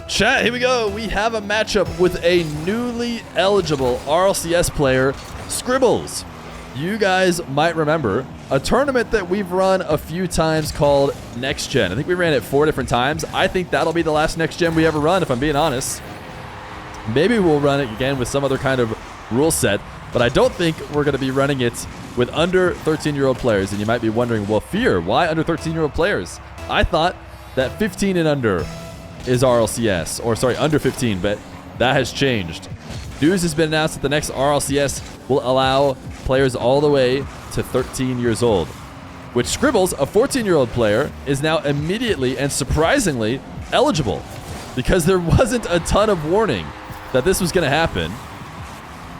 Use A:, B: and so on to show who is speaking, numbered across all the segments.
A: Chat, here we go. We have a matchup with a newly eligible RLCS player, Scribbles. You guys might remember a tournament that we've run a few times called Next Gen. I think we ran it 4 different times. I think that'll be the last Next Gen we ever run, if I'm being honest. Maybe we'll run it again with some other kind of rule set, but I don't think we're going to be running it with under 13-year-old players. And you might be wondering, well, Feer, why under 13-year-old players? I thought that 15 and under is RLCS, or sorry, under 15, but that has changed. News has been announced that the next RLCS will allow players all the way to 13 years old, which Scrzbbles, a 14-year-old player, is now immediately and surprisingly eligible because there wasn't a ton of warning that this was going to happen.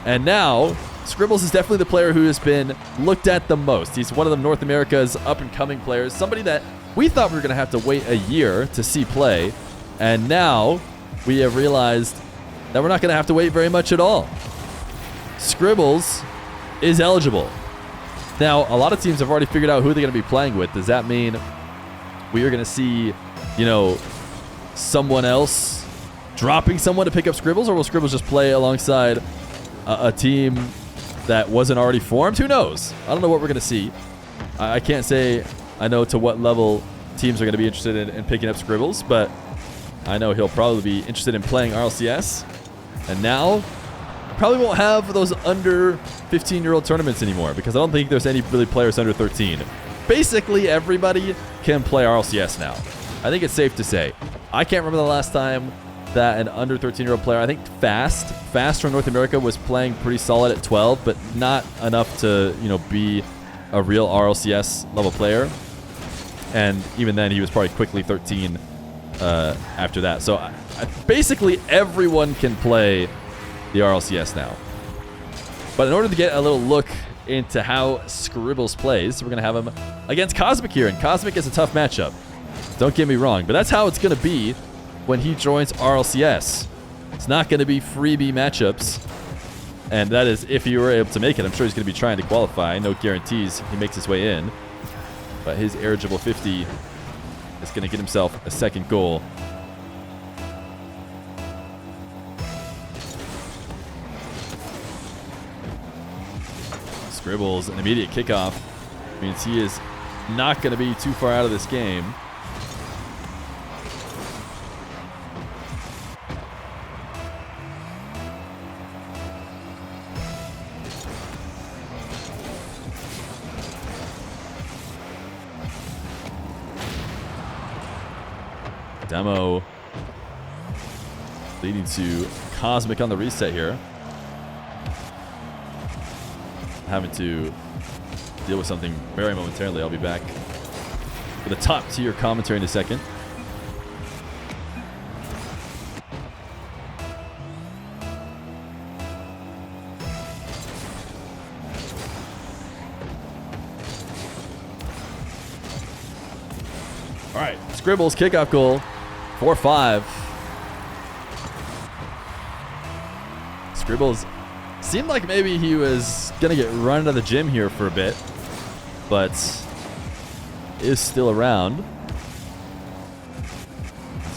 A: And now Scrzbbles is definitely the player who has been looked at the most. He's one of the North America's up-and-coming players, somebody that we thought we were going to have to wait a year to see play. And now we have realized that we're not going to have to wait very much at all. Scrzbbles is eligible. Now, a lot of teams have already figured out who they're going to be playing with. Does that mean we are going to see, you know, someone else dropping someone to pick up Scrzbbles, or will Scrzbbles just play alongside a team that wasn't already formed? Who knows? I don't know what we're going to see. I can't say I know to what level teams are going to be interested in picking up Scrzbbles, but I know he'll probably be interested in playing RLCS. And now, probably won't have those under 15-year-old tournaments anymore because I don't think there's any really players under 13. Basically, everybody can play RLCS now. I think it's safe to say. I can't remember the last time that an under 13-year-old player, I think Fast from North America was playing pretty solid at 12, but not enough to, you know, be a real RLCS level player. And even then, he was probably quickly 13 after that. So basically everyone can play the RLCS now. But in order to get a little look into how Scrzbbles plays, we're going to have him against Cosmic here. And Cosmic is a tough matchup. Don't get me wrong, but that's how it's going to be when he joins RLCS. It's not going to be freebie matchups. And that is if he were able to make it. I'm sure he's going to be trying to qualify. No guarantees he makes his way in. But his eligible 50 is going to get himself a second goal. Scrzbbles, an immediate kickoff, means he is not going to be too far out of this game. Demo leading to Cosmic on the reset here. Having to deal with something very momentarily. I'll be back with a top tier commentary in a second. All right, Scrzbbles kickoff goal. 4-5. Scrzbbles seemed like maybe he was going to get run out of the gym here for a bit, but is still around.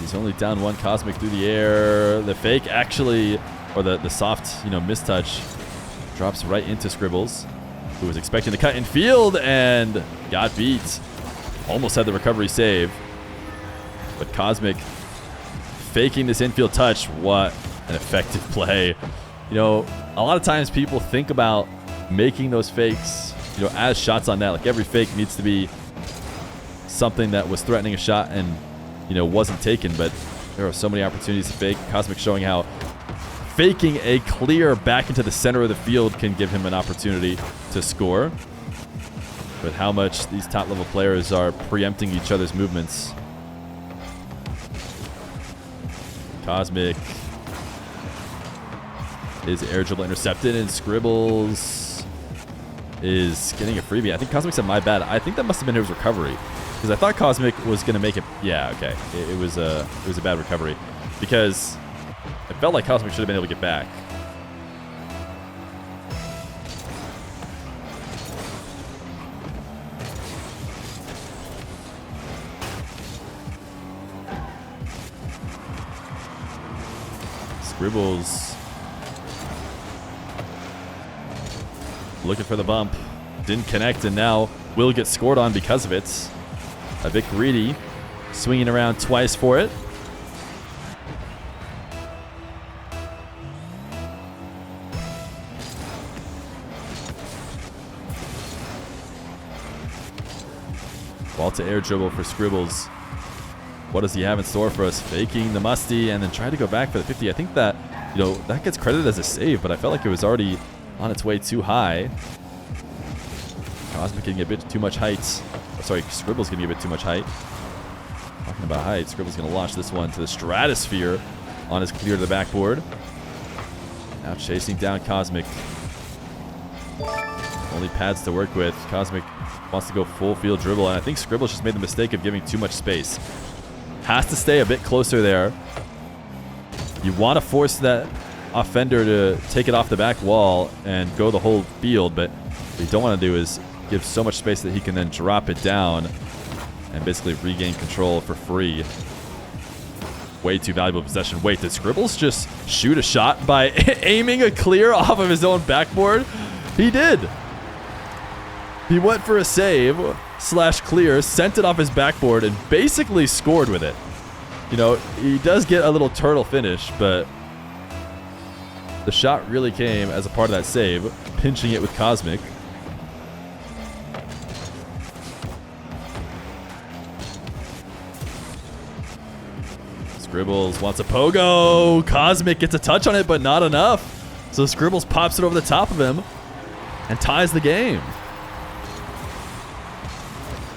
A: He's only down one. Cosmic through the air. The fake actually, or the soft, you know, mistouch drops right into Scrzbbles, who was expecting to cut in field and got beat. Almost had the recovery save. But Cosmic faking this infield touch. What an effective play. You know, a lot of times people think about making those fakes, you know, as shots on net. Like every fake needs to be something that was threatening a shot and, you know, wasn't taken. But there are so many opportunities to fake. Cosmic showing how faking a clear back into the center of the field can give him an opportunity to score. But how much these top level players are preempting each other's movements. Cosmic is air dribble intercepted, and Scrzbbles is getting a freebie. I think Cosmic said my bad. I think that must have been his recovery, because I thought Cosmic was going to make it. Yeah, okay. It was a bad recovery, because it felt like Cosmic should have been able to get back. Scribbles looking for the bump. Didn't connect, and now will get scored on because of it. A bit greedy. Swinging around twice for it. Ball to air dribble for Scribbles. What does he have in store for us? Faking the musty and then trying to go back for the 50. I think that, that gets credited as a save, but I felt like it was already on its way too high. Cosmic getting a bit too much height. Oh, sorry, Scribbles getting a bit too much height. Talking about height, Scribbles going to launch this one to the stratosphere on his clear to the backboard. Now chasing down Cosmic. Only pads to work with. Cosmic wants to go full field dribble, and I think Scribbles just made the mistake of giving too much space. Has to stay a bit closer there. You want to force that offender to take it off the back wall and go the whole field, but what you don't want to do is give so much space that he can then drop it down and basically regain control for free. Way too valuable possession. Wait, did Scribbles just shoot a shot by aiming a clear off of his own backboard? He did. He went for a save / clear, sent it off his backboard, and basically scored with it. He does get a little turtle finish, but the shot really came as a part of that save, pinching it with Cosmic. Scribbles wants a pogo. Cosmic gets a touch on it, but not enough. So Scribbles pops it over the top of him and ties the game.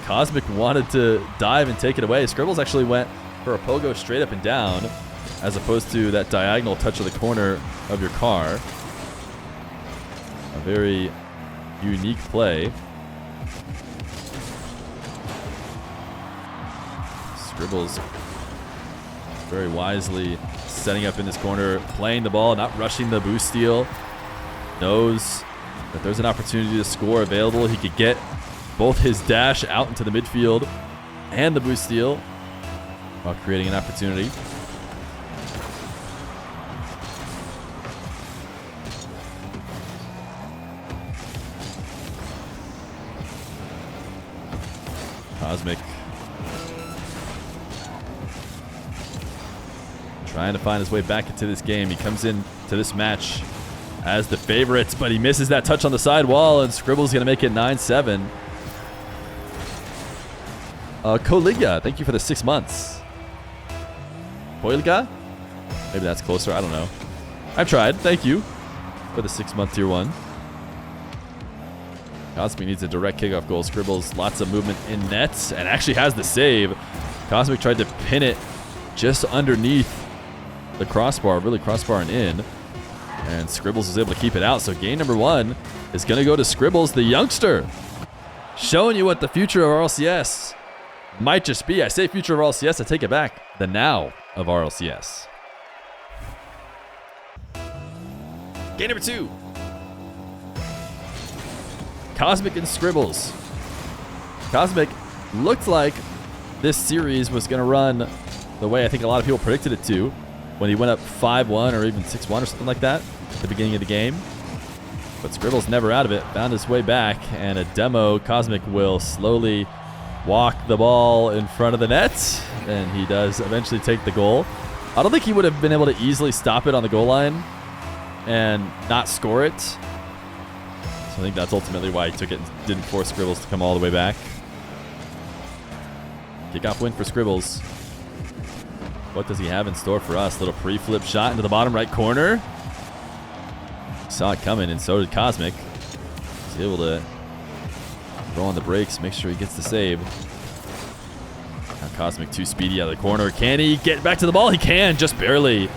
A: Cosmic wanted to dive and take it away. Scribbles actually went for a pogo straight up and down, as opposed to that diagonal touch of the corner of your car. A very unique play. Scribbles very wisely setting up in this corner, playing the ball, not rushing the boost steal. Knows that there's an opportunity to score available. He could get both his dash out into the midfield and the boost steal while creating an opportunity. Cosmic trying to find his way back into this game. He comes in to this match as the favorite, but he misses that touch on the side wall, and Scribbles going to make it 9-7. Koliga, thank you for the 6 months. Koliga? Maybe that's closer. I don't know. I've tried. Thank you for the 6-month tier 1. Cosmic needs a direct kickoff goal. Scribbles, lots of movement in net, and actually has the save. Cosmic tried to pin it just underneath the crossbar, really crossbarring in. And Scribbles was able to keep it out. So game number 1 is going to go to Scribbles, the youngster. Showing you what the future of RLCS might just be. I say future of RLCS, I take it back. The now of RLCS. Game number 2. Cosmic and Scribbles. Cosmic looked like this series was going to run the way I think a lot of people predicted it to when he went up 5-1 or even 6-1 or something like that at the beginning of the game. But Scribbles never out of it, found his way back, and a demo. Cosmic will slowly walk the ball in front of the net, and he does eventually take the goal. I don't think he would have been able to easily stop it on the goal line and not score it. So I think that's ultimately why he took it and didn't force Scribbles to come all the way back. Kickoff win for Scribbles. What does he have in store for us? Little pre-flip shot into the bottom right corner. Saw it coming, and so did Cosmic. He's able to throw on the brakes, make sure he gets the save. Now Cosmic too speedy out of the corner. Can he get back to the ball? He can, just barely.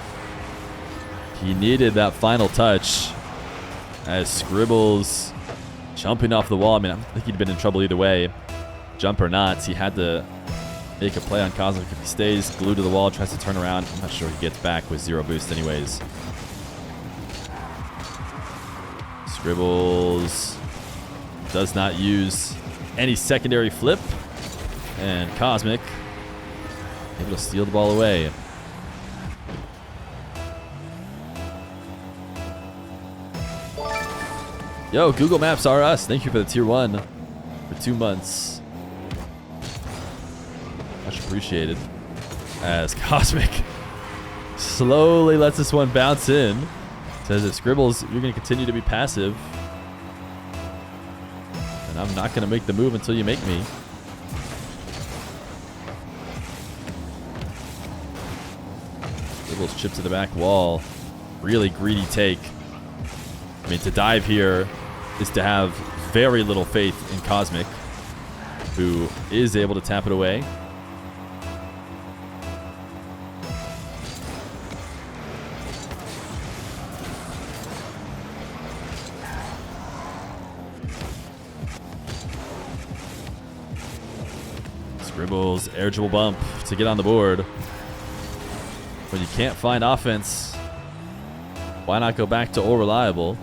A: He needed that final touch as Scribbles jumping off the wall. I mean, I think he'd been in trouble either way. Jump or not, he had to make a play on Cosmic. If he stays glued to the wall, tries to turn around, I'm not sure he gets back with 0 boost anyways. Scribbles does not use any secondary flip, and Cosmic able to steal the ball away. Yo, Google Maps are us. Thank you for the tier 1 for 2 months. Much appreciated. As Cosmic slowly lets this one bounce in. Says, if Scribbles, you're going to continue to be passive. And I'm not going to make the move until you make me. Scribbles chips to the back wall. Really greedy take. I mean, to dive here is to have very little faith in Cosmic, who is able to tap it away. Scribbles, air dribble bump to get on the board. When you can't find offense, why not go back to all reliable?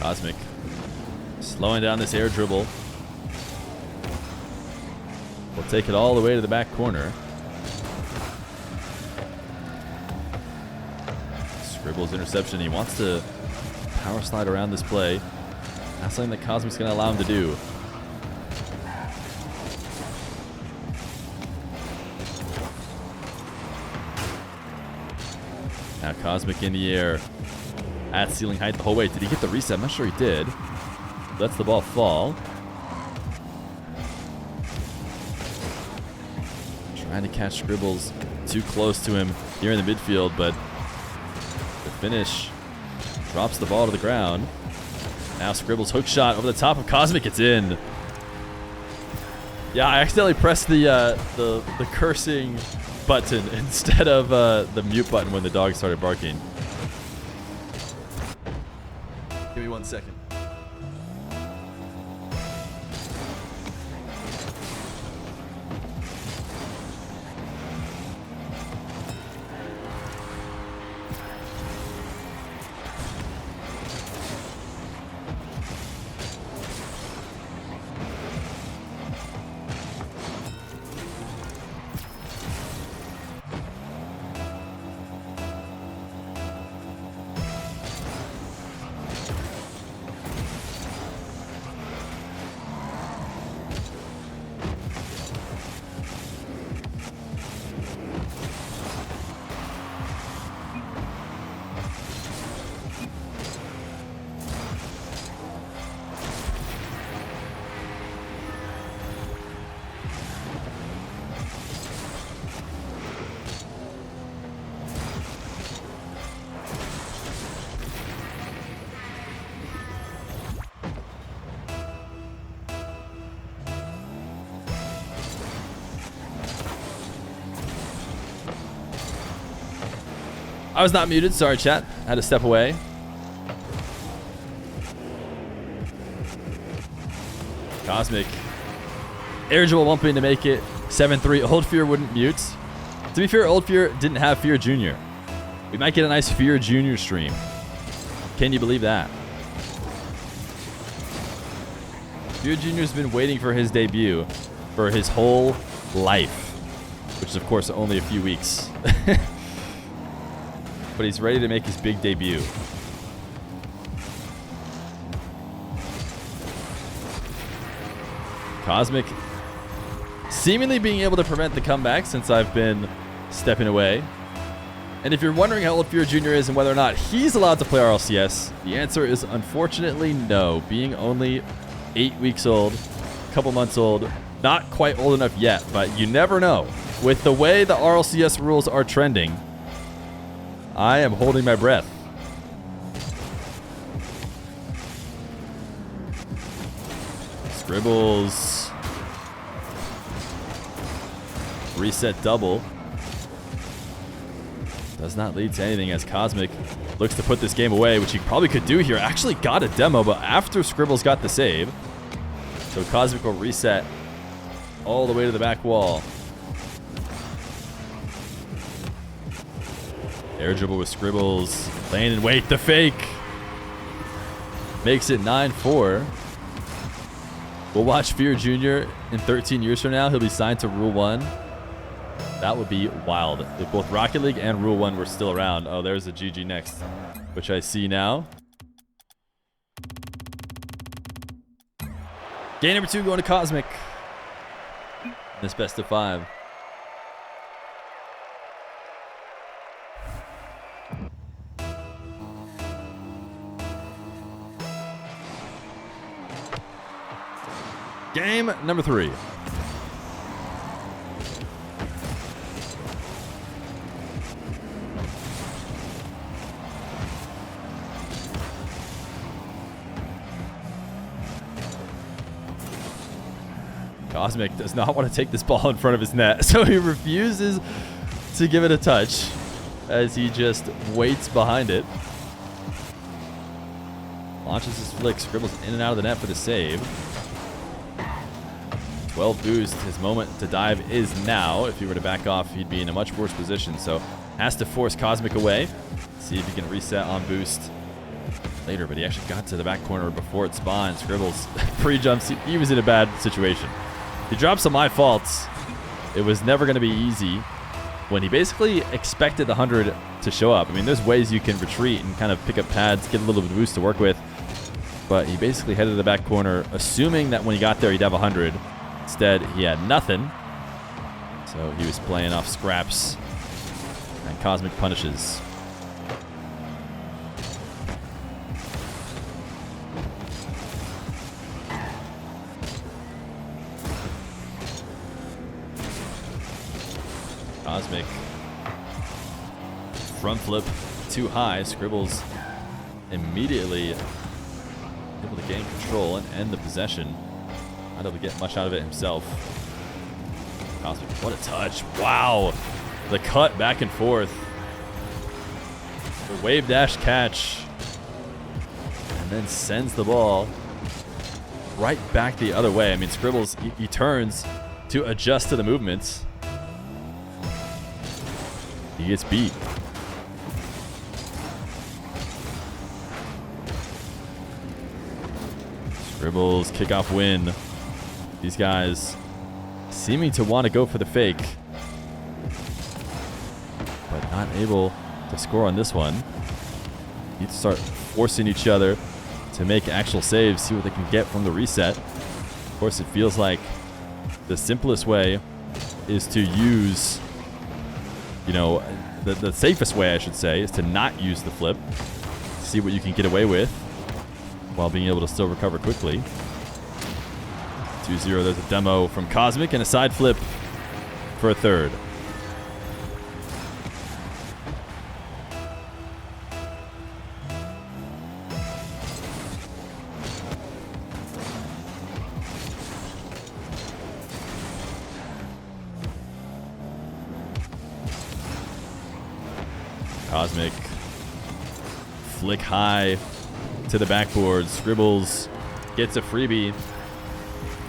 A: Cosmic slowing down this air dribble. We'll take it all the way to the back corner. Scribbles interception. He wants to power slide around this play. That's something that Cosmic's going to allow him to do. Now Cosmic in the air. At ceiling height the whole way. Did he get the reset? I'm not sure he did. Lets the ball fall. Trying to catch Scribbles too close to him here in the midfield, but the finish drops the ball to the ground. Now Scribbles hook shot over the top of Cosmic. It's in. Yeah, I accidentally pressed the cursing button instead of the mute button when the dog started barking. Give me 1 second. I was not muted. Sorry, chat. I had to step away. Cosmic. Air dribble bumping to make it 7-3. Old Feer wouldn't mute. To be fair, Old Feer didn't have Feer Jr. We might get a nice Feer Jr. stream. Can you believe that? Feer Jr. has been waiting for his debut for his whole life, which is, of course, only a few weeks. But he's ready to make his big debut. Cosmic seemingly being able to prevent the comeback since I've been stepping away. And if you're wondering how old Feer Jr. is and whether or not he's allowed to play RLCS, the answer is unfortunately no. Being only 8 weeks old, a couple months old, not quite old enough yet, but you never know. With the way the RLCS rules are trending, I am holding my breath. Scribbles. Reset double. Does not lead to anything as Cosmic looks to put this game away, which he probably could do here. Actually got a demo, but after Scribbles got the save. So Cosmic will reset all the way to the back wall. Air dribble with Scribbles. Lane and wait, the fake. Makes it 9-4. We'll watch Feer Jr. in 13 years from now. He'll be signed to Rule 1. That would be wild if both Rocket League and Rule 1 were still around. Oh, there's a GG next, which I see now. Game number 2 going to Cosmic. This best of 5. Game number 3. Cosmic does not want to take this ball in front of his net, so he refuses to give it a touch as he just waits behind it. Launches his flick, Scribbles in and out of the net for the save. 12 boost. His moment to dive is now. If he were to back off, he'd be in a much worse position, so has to force Cosmic away. See if he can reset on boost later, but he actually got to the back corner before it spawned. Scribbles pre-jumps. He was in a bad situation. He dropped some my faults. It was never going to be easy when he basically expected the 100 to show up. I mean, there's ways you can retreat and kind of pick up pads, get a little bit of boost to work with, but he basically headed to the back corner, assuming that when he got there, he'd have 100. Instead, he had nothing, so he was playing off scraps, and Cosmic punishes. Cosmic front flip too high. Scribbles immediately able to gain control and end the possession. Not able to get much out of it himself. Cosmic, what a touch. Wow. The cut back and forth. The wave dash catch. And then sends the ball right back the other way. I mean, Scribbles, he turns to adjust to the movements. He gets beat. Scribbles, kickoff win. These guys seeming to want to go for the fake, but not able to score on this one. Need to start forcing each other to make actual saves, see what they can get from the reset. Of course, it feels like the simplest way is to use, you know, the safest way, I should say, is to not use the flip. See what you can get away with while being able to still recover quickly. 2-0, there's a demo from Cosmic and a side flip for a third. Cosmic flick high to the backboard. Scribbles gets a freebie,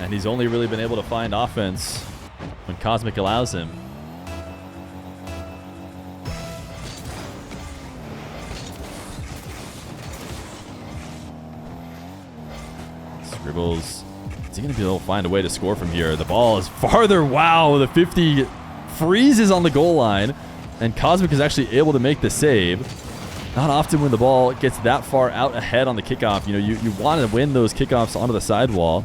A: and he's only really been able to find offense when Cosmic allows him. Scribbles, is he going to be able to find a way to score from here? The ball is farther. Wow, the 50 freezes on the goal line, and Cosmic is actually able to make the save. Not often when the ball gets that far out ahead on the kickoff. You know, you want to win those kickoffs onto the sidewall,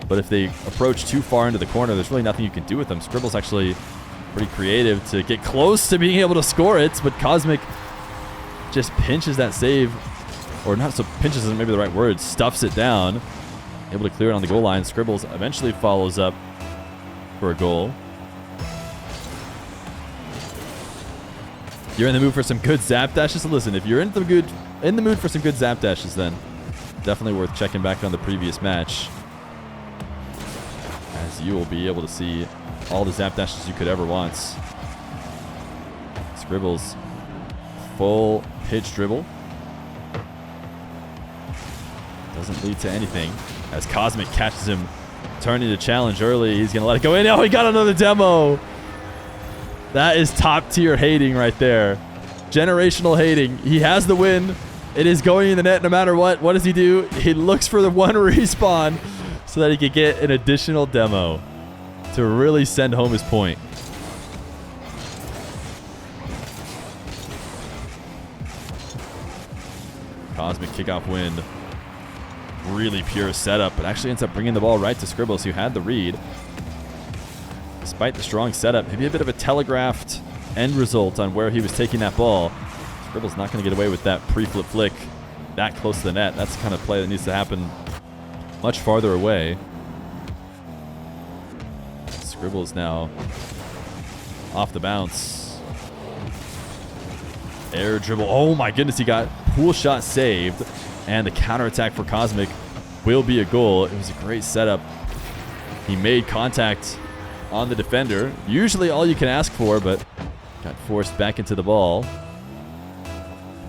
A: but if they approach too far into the corner, there's really nothing you can do with them. Scribbles actually pretty creative to get close to being able to score it, but Cosmic just pinches that save, or not so pinches isn't maybe the right word, stuffs it down, able to clear it on the goal line. Scribbles eventually follows up for a goal. You're in the mood for some good zap dashes? Listen, if you're in the mood for some good zap dashes, then definitely worth checking back on the previous match, as you will be able to see all the zap dashes you could ever want. Scribbles full pitch dribble. Doesn't lead to anything as Cosmic catches him turning the challenge early. He's going to let it go in. Oh, he got another demo. That is top tier hating right there. Generational hating. He has the win. It is going in the net no matter what. What does he do? He looks for the one respawn so that he could get an additional demo to really send home his point. Cosmic kickoff win. Really pure setup, but actually ends up bringing the ball right to Scrzbbles, who had the read. Despite the strong setup, maybe a bit of a telegraphed end result on where he was taking that ball. Scrzbbles not going to get away with that pre-flip flick that close to the net. That's the kind of play that needs to happen much farther away. Scrzbbles now off the bounce. Air dribble. Oh my goodness, he got pool shot saved. And the counterattack for Cosmic will be a goal. It was a great setup. He made contact on the defender. Usually all you can ask for, but got forced back into the ball.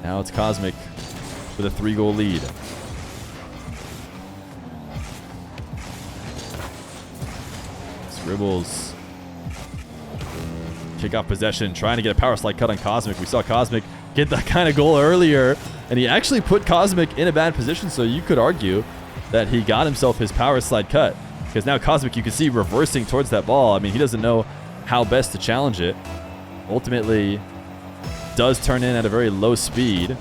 A: Now it's Cosmic with a 3-goal lead. Scrzbbles. Kick-off possession, trying to get a power slide cut on Cosmic. We saw Cosmic get that kind of goal earlier, and he actually put Cosmic in a bad position, so you could argue that he got himself his power slide cut, because now Cosmic, you can see, reversing towards that ball. I mean, he doesn't know how best to challenge it. Ultimately, does turn in at a very low speed,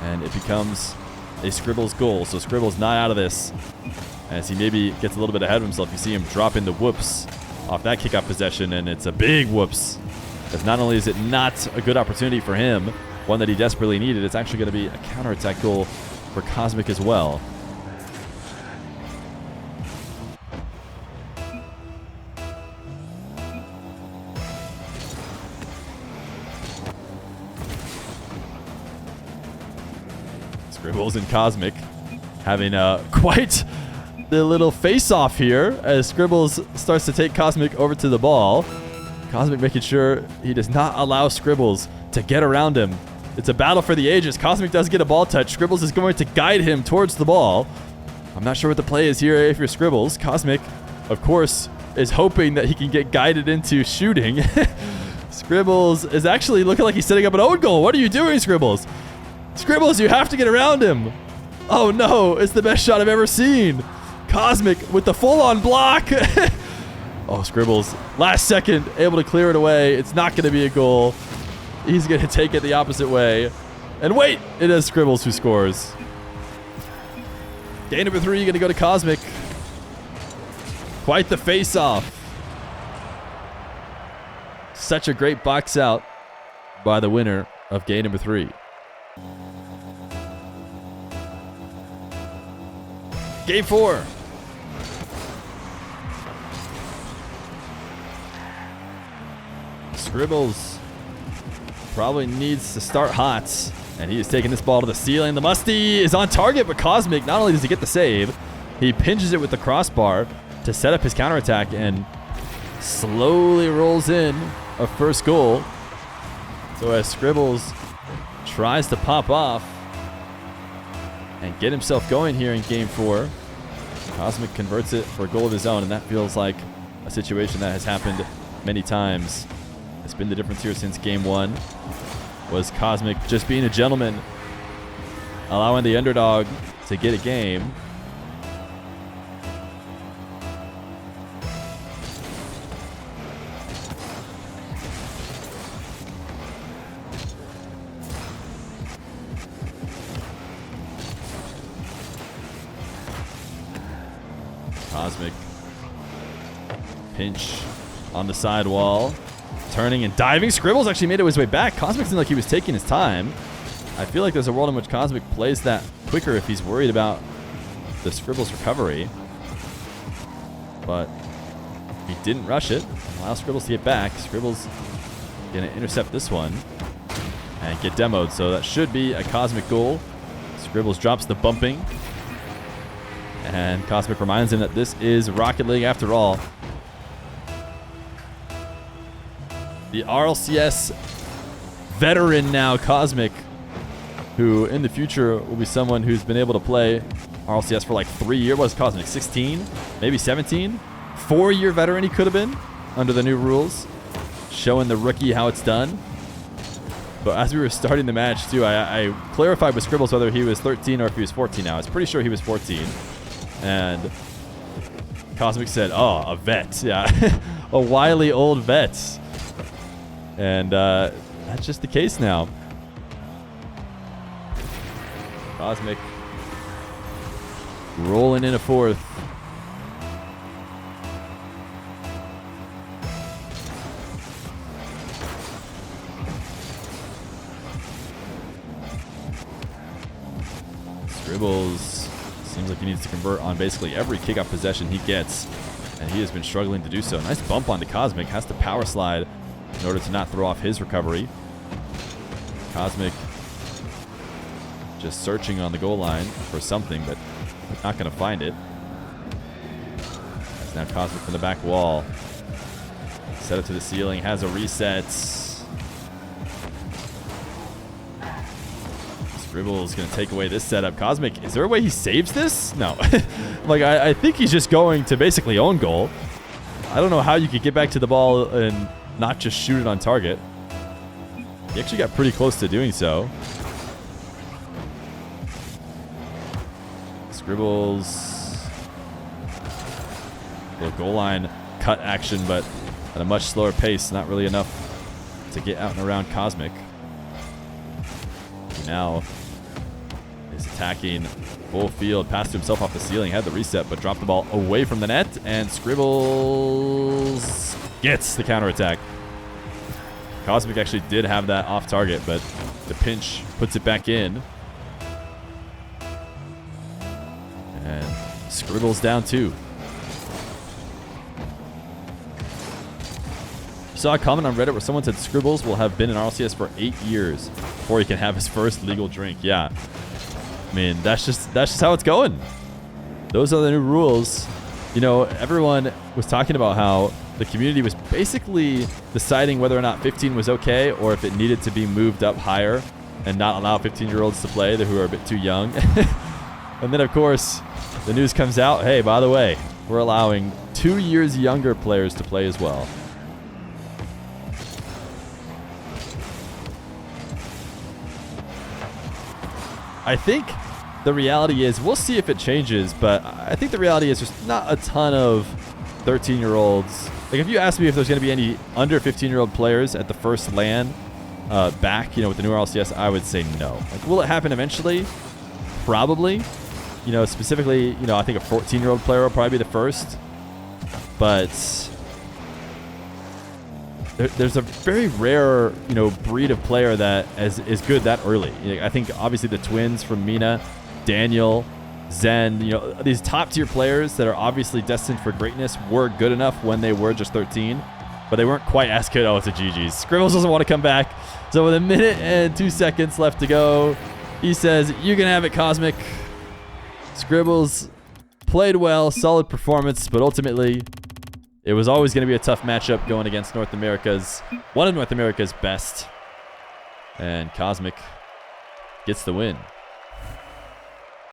A: and it becomes a Scrzbbles goal. So Scrzbbles not out of this, as he maybe gets a little bit ahead of himself. You see him drop into whoops off that kickoff possession, and it's a big whoops. Because not only is it not a good opportunity for him, one that he desperately needed, it's actually going to be a counterattack goal for Cosmic as well. Scrzbbles and Cosmic having quite the little face-off here as Scrzbbles starts to take Cosmic over to the ball. Cosmic making sure he does not allow Scrzbbles to get around him. It's a battle for the ages. Cosmic does get a ball touch. Scrzbbles is going to guide him towards the ball. I'm not sure what the play is here if you're Scrzbbles. Cosmic, of course, is hoping that he can get guided into shooting. Scrzbbles is actually looking like he's setting up an own goal. What are you doing, Scrzbbles? Scrzbbles, you have to get around him. Oh no, it's the best shot I've ever seen. Cosmic with the full-on block. Oh, Scrzbbles, last second, able to clear it away. It's not going to be a goal. He's going to take it the opposite way. And wait, it is Scrzbbles who scores. Game number 3 going to go to Cosmic. Quite the face-off. Such a great box out by the winner of game number 3. Game 4. Scrzbbles probably needs to start hot, and he is taking this ball to the ceiling. The Musty is on target, but Cosmic, not only does he get the save, he pinches it with the crossbar to set up his counterattack and slowly rolls in a first goal. So as Scrzbbles tries to pop off and get himself going here in game 4, Cosmic converts it for a goal of his own, and that feels like a situation that has happened many times. It's been the difference here since game 1. Was Cosmic just being a gentleman, allowing the underdog to get a game. Cosmic pinch on the side wall. Turning and diving. Scrzbbles actually made his way back. Cosmic seemed like he was taking his time. I feel like there's a world in which Cosmic plays that quicker if he's worried about the Scrzbbles recovery. But he didn't rush it. Allow Scrzbbles to get back. Scrzbbles going to intercept this one and get demoed. So that should be a Cosmic goal. Scrzbbles drops the bumping. And Cosmic reminds him that this is Rocket League after all. The RLCS veteran now, Cosmic, who in the future will be someone who's been able to play RLCS for like 3 years. What is Cosmic, 16? Maybe 17? 4-year veteran he could have been under the new rules, showing the rookie how it's done. But as we were starting the match, too, I clarified with Scribbles whether he was 13 or if he was 14 now. I was pretty sure he was 14. And Cosmic said, oh, a vet. Yeah, a wily old vet. And that's just the case now. Cosmic rolling in a fourth. Scribbles seems like he needs to convert on basically every kickoff possession he gets, and he has been struggling to do so. Nice bump onto Cosmic. Has to power slide in order to not throw off his recovery. Cosmic just searching on the goal line for something, but not going to find it. That's now Cosmic from the back wall. Set it to the ceiling. Has a reset. Scribbles going to take away this setup. Cosmic, is there a way he saves this? No. Like, I think he's just going to basically own goal. I don't know how you could get back to the ball and not just shoot it on target. He actually got pretty close to doing so. Scribbles. Little goal line cut action, but at a much slower pace. Not really enough to get out and around Cosmic. He now is attacking full field. Passed to himself off the ceiling. Had the reset, but dropped the ball away from the net. And Scribbles gets the counterattack. Cosmic actually did have that off target, but the pinch puts it back in. And Scribbles down 2. Saw a comment on Reddit where someone said Scribbles will have been in RLCS for 8 years before he can have his first legal drink. Yeah, I mean that's just how it's going. Those are the new rules. You know, everyone was talking about how the community was basically deciding whether or not 15 was okay or if it needed to be moved up higher and not allow 15-year-olds to play who are a bit too young. And then, of course, the news comes out, hey, by the way, we're allowing 2 years younger players to play as well. I think the reality is, we'll see if it changes, but I think the reality is there's not a ton of 13-year-olds. Like, if you ask me if there's going to be any under 15-year-old players at the first LAN back, you know, with the new RLCS, I would say no. Like, will it happen eventually? Probably. You know, specifically, you know, I think a 14-year-old player will probably be the first. But there's a very rare, you know, breed of player that is good that early. You know, I think obviously the twins from Mina, Daniel, Zen, you know, these top-tier players that are obviously destined for greatness were good enough when they were just 13, but they weren't quite as good. Oh, it's a GG's. Scribbles doesn't want to come back. So with 1 minute and 2 seconds left to go, he says, you can have it, Cosmic. Scribbles played well, solid performance, but ultimately it was always going to be a tough matchup going against one of North America's best. And Cosmic gets the win.